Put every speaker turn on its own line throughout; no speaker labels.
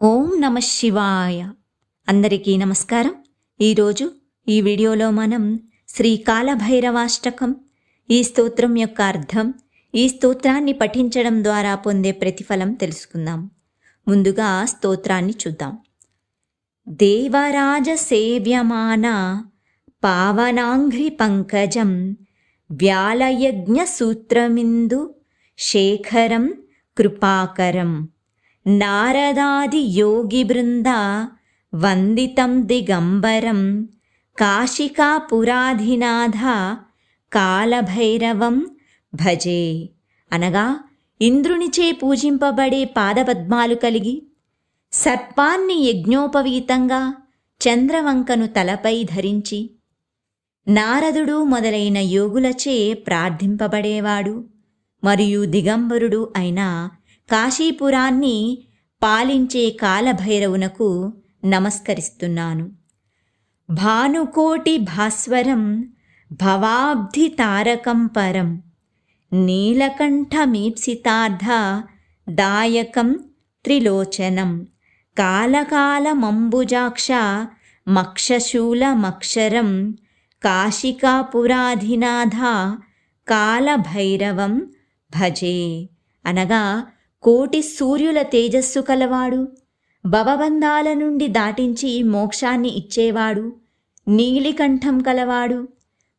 ఓం నమ శివాయ. అందరికీ నమస్కారం. ఈరోజు ఈ వీడియోలో మనం శ్రీ కాలభైరవాష్టకం, ఈ స్తోత్రం యొక్క అర్థం, ఈ స్తోత్రాన్ని పఠించడం ద్వారా పొందే ప్రతిఫలం తెలుసుకుందాం. ముందుగా స్తోత్రాన్ని చూద్దాం. దేవరాజ సేవ్యమాన పావనాంఘ్రి పంకజం వ్యాలయజ్ఞ సూత్రమిందు శేఖరం కృపాకరం నారదాది యోగి బృంద వందితం దిగంబరం కాశికాపురాధినాథ కాలభైరవం భజే. అనగా ఇంద్రునిచే పూజింపబడే పాదపద్మాలు కలిగి సర్పాన్ని యజ్ఞోపవీతంగా చంద్రవంకను తలపై ధరించి నారదుడు మొదలైన యోగులచే ప్రార్థింపబడేవాడు మరియు దిగంబరుడు అయిన కాశీపురాన్ని పాలించే కాలభైరవునకు నమస్కరిస్తున్నాను. భానుకోటి భాస్వరం భవాబ్ధి తారకం పరం నీలకంఠమీప్సితార్థ దాయకం త్రిలోచనం కాలకాలమంబుజాక్ష మక్షశూలమక్షరం కాశికాపురాధినాథ కాలభైరవం భజే. అనగా కోటి సూర్యుల తేజస్సు కలవాడు, భవబంధాల నుండి దాటించి మోక్షాన్ని ఇచ్చేవాడు, నీలికంఠం కలవాడు,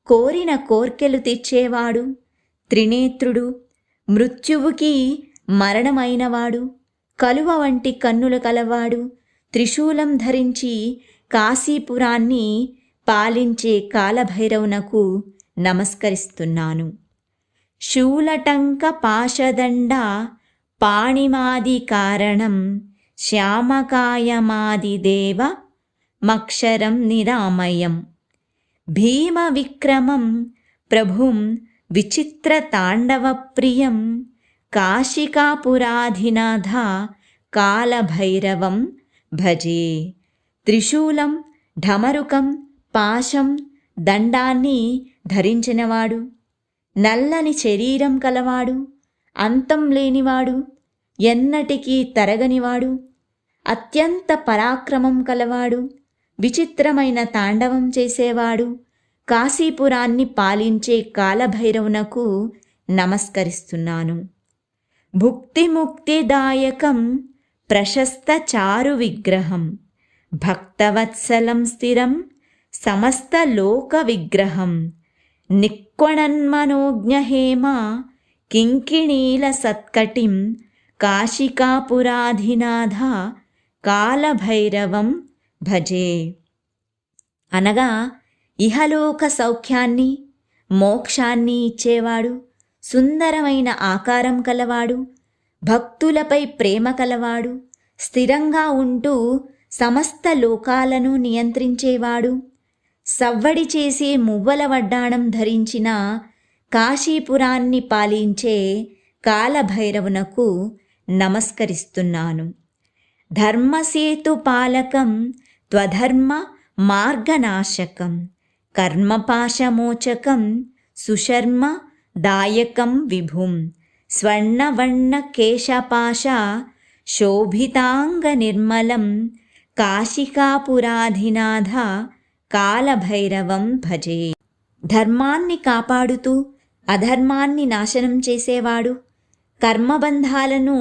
కోరిన కోర్కెలు తెచ్చేవాడు, త్రినేత్రుడు, మృత్యువుకి మరణమైనవాడు, కలువ వంటి కన్నులు కలవాడు, త్రిశూలం ధరించి కాశీపురాన్ని పాలించే కాలభైరవునకు నమస్కరిస్తున్నాను. శూలటంక పాశదండ పాణిమాది కారణం శ్యామకాయమాదిదేవ మక్షరం నిరామయం భీమ విక్రమం ప్రభుం విచిత్రతాండవప్రియం కాశికాపురాధినాథ కాలభైరవం భజే. త్రిశూలం, ఢమరుకం, పాశం, దండాన్ని ధరించినవాడు, నల్లని శరీరం కలవాడు, అంతం లేనివాడు, ఎన్నటికీ తరగనివాడు, అత్యంత పరాక్రమం కలవాడు, విచిత్రమైన తాండవం చేసేవాడు, కాశీపురాన్ని పాలించే కాలభైరవునకు నమస్కరిస్తున్నాను. భుక్తిముక్తిదాయకం ప్రశస్త చారు విగ్రహం భక్తవత్సలం స్థిరం సమస్త లోక విగ్రహం నిక్వణన్మనోజ్ఞహేమ కింకిణీల సత్కటిం కాశికాపురాధినాథ కాలభైరవం భజే. అనగా ఇహలోక సౌఖ్యాన్ని, మోక్షాన్ని ఇచ్చేవాడు, సుందరమైన ఆకారం కలవాడు, భక్తులపై ప్రేమ కలవాడు, స్థిరంగా ఉంటూ సమస్త లోకాలను నియంత్రించేవాడు, సవ్వడి చేసే మువ్వల వడ్డాణం ధరించిన కాశీపురాన్ని పాలించే కాలభైరవునకు నమస్కరిస్తున్నాను. ధర్మసేతుపాలకం త్వధర్మ మార్గనాశకం కర్మపాశమోచకం సుశర్మ దాయకం విభుం స్వర్ణవర్ణ కేశపాశ శోభితాంగ నిర్మలం కాశికాపురాధినాథ కాలభైరవం భజే. ధర్మాన్ని కాపాడుతూ అధర్మాన్ని నాశనం చేసేవాడు, కర్మబంధాలను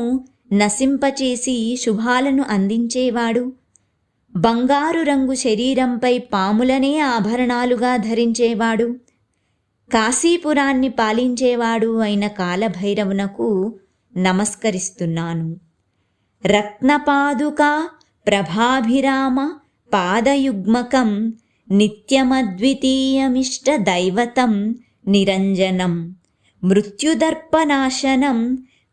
నశింపచేసి శుభాలను అందించేవాడు, బంగారు రంగు శరీరంపై పాములనే ఆభరణాలుగా ధరించేవాడు, కాశీపురాన్ని పాలించేవాడు అయిన కాలభైరవునకు నమస్కరిస్తున్నాను. రత్నపాదుకా ప్రభాభిరామ పాదయుగ్మకం నిత్యమద్వితీయమిష్ట దైవతం నిరంజనం మృత్యుదర్పనాశనం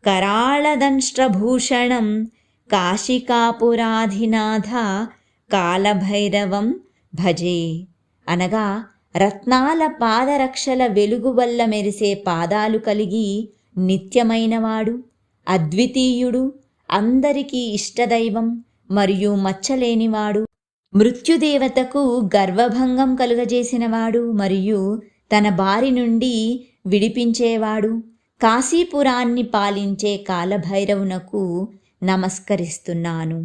కరాళదంష్ట్రభూషణం కాశికాపురాధినాథ కాలభైరవం భజే. అనగా రత్నాల పాదరక్షల వెలుగు వల్ల మెరిసే పాదాలు కలిగి నిత్యమైనవాడు, అద్వితీయుడు, అందరికీ ఇష్టదైవం మరియు మచ్చలేనివాడు, మృత్యుదేవతకు గర్వభంగం కలుగజేసినవాడు మరియు తన బారి నుండి విడిపించేవాడు, కాశీపురాన్ని పాలించే కాలభైరవునకు నమస్కరిస్తున్నాను.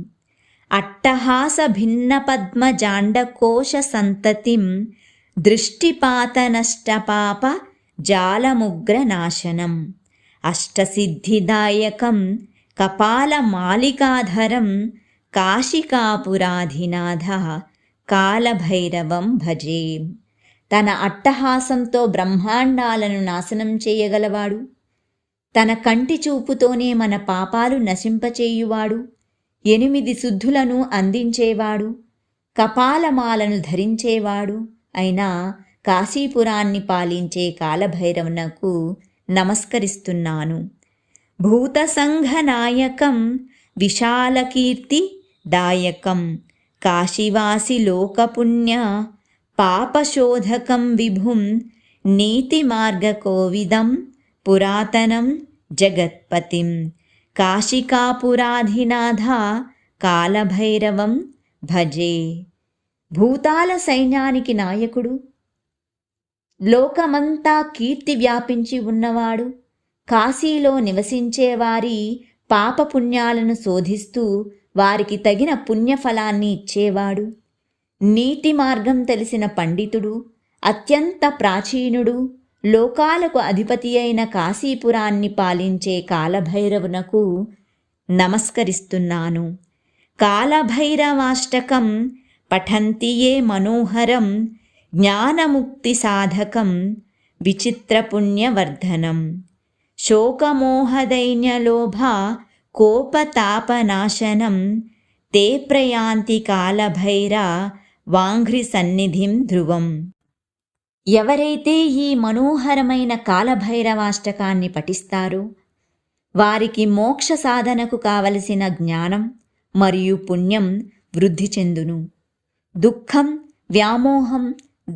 అట్టహాస భిన్న పద్మజాండకోశ సంతతిం దృష్టిపాతనష్టపాప జాలముగ్రనాశనం అష్టసిద్ధిదాయకం కపాలమాలికాధరం కాశికాపురాధినాథ కాలభైరవం భజే. తన అట్టహాసంతో బ్రహ్మాండాలను నాశనం చేయగలవాడు, తన కంటి చూపుతోనే మన పాపాలు నశింపచేయువాడు, 8 శుద్ధులను అందించేవాడు, కపాలమాలను ధరించేవాడు అయినా కాశీపురాన్ని పాలించే కాలభైరవునకు నమస్కరిస్తున్నాను. భూతసంఘనాయకం విశాలకీర్తి దాయకం కాశీవాసి లోకపుణ్య పాపశోధకం విభుం నీతిమార్గకోవిదం పురాతనం జగత్పతిం కాశికాపురాధినాథ కాలభైరవం భజే. భూతాల సైన్యానికి నాయకుడు, లోకమంతా కీర్తి వ్యాపించి ఉన్నవాడు, కాశీలో నివసించేవారి పాపపుణ్యాలను శోధిస్తూ వారికి తగిన పుణ్యఫలాన్ని ఇచ్చేవాడు, నీతి మార్గం తెలిసిన పండితుడు, అత్యంత ప్రాచీనుడు, లోకాలకు అధిపతి అయిన కాశీపురాన్ని పాలించే కాలభైరవునకు నమస్కరిస్తున్నాను. కాలభైరవాష్టకం పఠంతి ఏ మనోహరం జ్ఞానముక్తి సాధకం విచిత్రపుణ్యవర్ధనం శోకమోహదైన్యలోభ కోపతాపనాశనం తే ప్రయాంతి కాలభైర వాంఘ్రి సన్నిధిం ధ్రువం. ఎవరైతే ఈ మనోహరమైన కాలభైరవాష్టకాన్ని పఠిస్తారో వారికి మోక్ష సాధనకు కావలసిన జ్ఞానం మరియు పుణ్యం వృద్ధి చెందును. దుఃఖం, వ్యామోహం,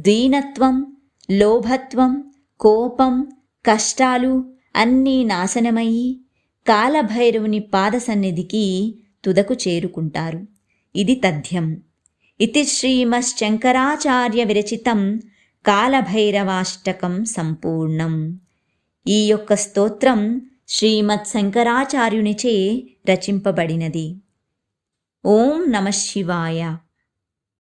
దీనత్వం, లోభత్వం, కోపం, కష్టాలు అన్నీ నాశనమయ్యి కాలభైరవుని పాద సన్నిధికి తుదకు చేరుకుంటారు. ఇది తథ్యం. ఇది శ్రీమశ్శంకరాచార్య విరచితం కాలభైరవాష్టకం సంపూర్ణం. ఈ యొక్క స్తోత్రం శ్రీమత్ శంకరాచార్యునిచే రచింపబడినది. ఓం నమః శివాయ.